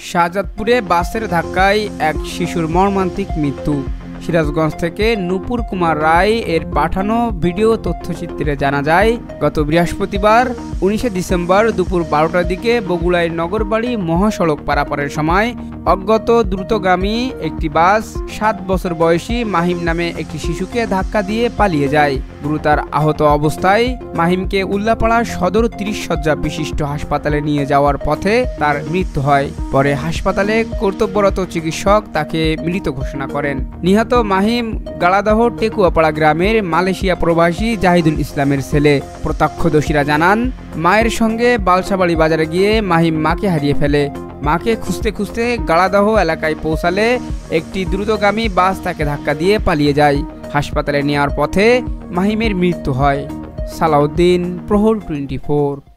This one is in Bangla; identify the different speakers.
Speaker 1: শাহজাদপুরে বাসের ধাক্কায় এক শিশুর মর্মান্তিক মৃত্যু। সিরাজগঞ্জ থেকে নূপুর কুমার রায় এর পাঠানো ভিডিও তথ্যচিত্রে জানা যায়, গত বৃহস্পতিবার 19 ডিসেম্বর দুপুর 12টার দিকে বগুড়ায় নগরবাড়ি মহাসড়ক পারাপারের সময় অজ্ঞাত দ্রুতগামী একটি বাস 7 বছর বয়সী মাহিম নামে একটি শিশুকে ধাক্কা দিয়ে পালিয়ে যায়। গুরুতর আহত অবস্থায় মাহিমকে উল্লাপাড়া সদর 30 শয্যা বিশিষ্ট হাসপাতালে নিয়ে যাওয়ার পথে তার মৃত্যু হয়। পরে হাসপাতালে কর্তব্যরত চিকিৎসক তাকে মৃত ঘোষণা করেন। নিহত মাহিম গাড়াদহ টেকুয়াপাড়া গ্রামের মালয়েশিয়া প্রবাসী জাহিদুল ইসলামের ছেলে। প্রত্যক্ষদর্শীরা জানান, মায়ের সঙ্গে বালসাবাড়ি বাজারে গিয়ে মাহিম মাকে হারিয়ে ফেলে। মাকে খুঁজতে খুঁজতে গাড়াদহ এলাকায় পৌঁছালে একটি দ্রুতগামী বাস তাকে ধাক্কা দিয়ে পালিয়ে যায়। হাসপাতালে নেওয়ার পথে মাহিমের মৃত্যু হয়। সালাউদ্দিন, প্রহর 24।